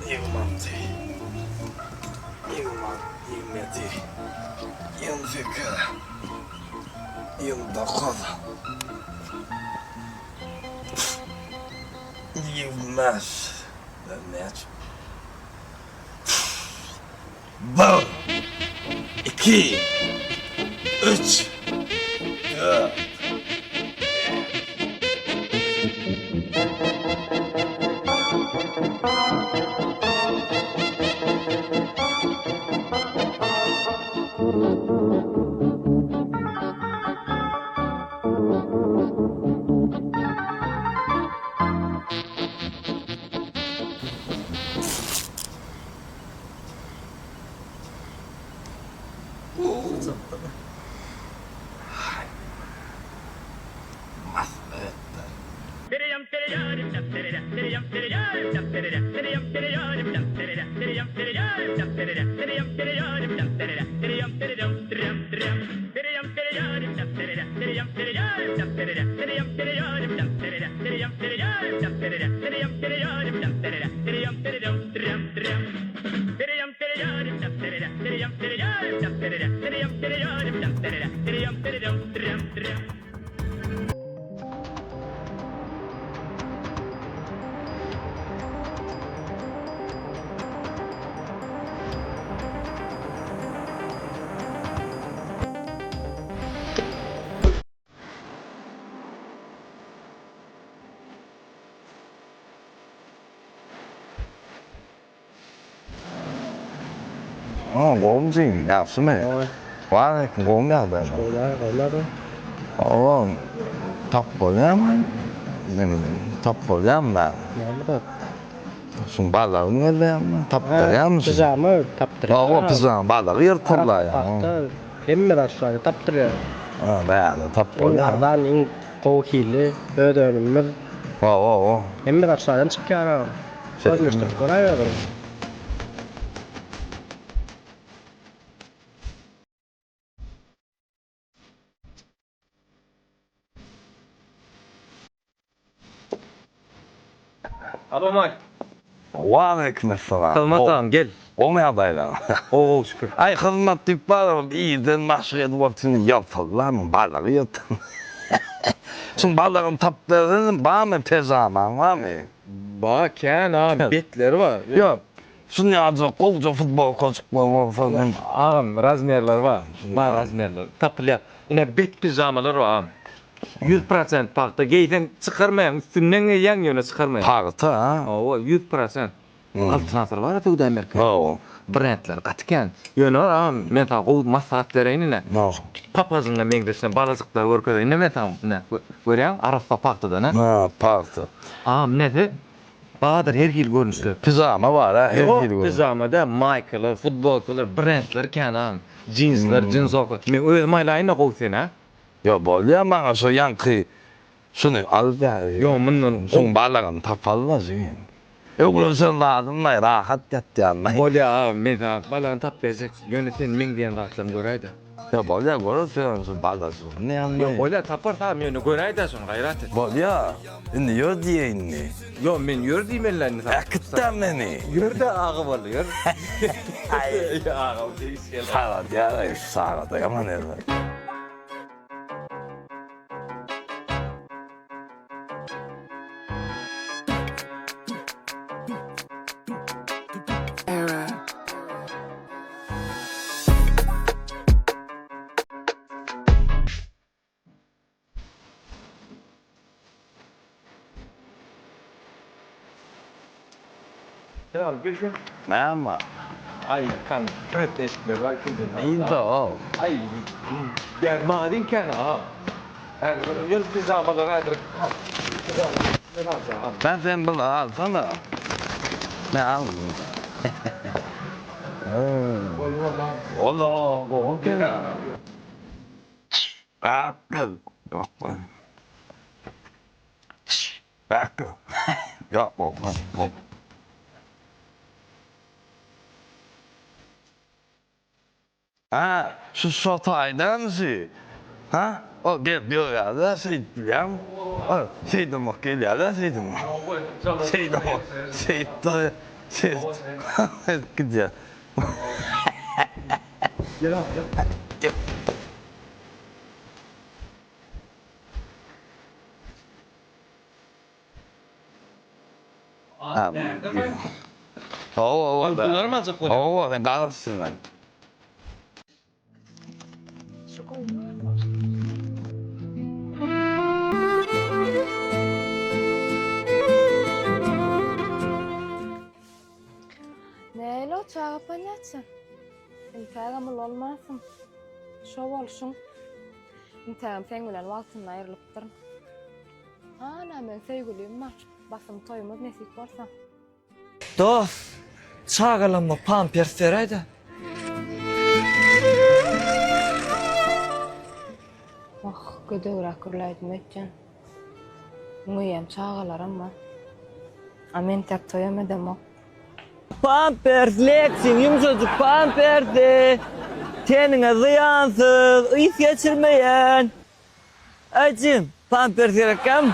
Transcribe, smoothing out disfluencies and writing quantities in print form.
يغمضتي يغمض يغمتي ينفكر ينضقض يغمس Mehmet. Bir, iki, üç, dört. Gốm gì đạp xuống mày quá này gốm đạp vậy Öyle de. oğlum top oynayamam top oynayamam ben Ne bu da? şun balığını oynayamam top oynayamam Pijama taptırıyor. o pizza balığı yırtırlar ya Hatta hemme aşağıya taptırıyor. ha ben top oynayamam Onlardan in kovkili ödönümüz o hemme aşağıdan çıkıyor. Sözmüştür. Koray Alo Mike. Aleyküm selam. Kılmat ağam gel. O ne adayla? Oo şükür. Ay hizmet deyip var iyiden maşıya vaktini yaptılar mı balığı yırtın. Şun balığın taplarının var mı tezaman var mı? Bak ken ağam betleri var. Yok. Şun yazı kolca futbol koçuklar falan. Ağam razmerler var. Var razmerler. Tapılyap. Yine bet pijamalar var ağam. 100% pakta giysen çıkarmayan üstünden yan yöne çıkarmayan. Parti ha? Oo 100%. Altınasır var ya da Amerika. Oo. Brandler katıken. Yönü var ağam. Men ta qol masraf vereyim ne? No. Papazınla mengdeşten balazıklar görkede. Ne metam ne? Görüyorsun? Aras'ta paktada ne? Ha, parti. Ağam ne de? Bahadır her yıl görünüşlü. Pijama var ha, her Yok yıl. pijamada Michael'lar, futbolcular, brandlar kan jeanslar, jeans okul. Men öyle maylayına koysun ha. Ya böyle ama şu yankı şunu al ya. Yo bunun Şun balığın tapalına zeyim. Yok sen lazım ne rahat yat yanına. Bolya abi men balan tap bezek yöneten men diyen rahatlam göreydi. Ya böyle görürsen şun balığı ne Yo anlıyor? bolya tapar ta men göreydi son gayret. Böyle indi yör diye indi. Yo men yür dimenlerini ta. Akıttan beni. Yür de ağı bol yür. Ya ağı değişken. Sağ ya sağ da yaman ne? Ya bilgin. Ne ama? Ay kan ötleşme bak şimdi. İyi de o. Ay gel madin kan ha. Yür pijamalar adır. Ne lazım? Sen bunu alsana. Ne al? Allah, o gel. Akıl. Yok lan. Akıl. Yok lan. Şu Şotay'dan şey. Ha? O gel diyor ya da şey diyeceğim. O şey demek geliyor da şey demek. Şey demek. Şey de şey. Gidiyor. Gel abi gel. Bunlar mı azıcık koyacak? Oo, ben kalsın lan. Neyle o çağı palyaçın? İntihagımıl olmasın. Şov olşun. İntihagım sen bilen valtından ayrılıp durun. Ana ben sevgiliyim var. Basım toyumuz nesip olsa. Dost, çağırma pampers vereydi. Ah, gödöğürak kırlaydım etken. Müyem çağılar ama. Amen tek toyum edem o. Pampers leksin, yumuşacık pampersi. Tenine ziyansız, ıys geçirmeyen. Acım, pampers gerekkem.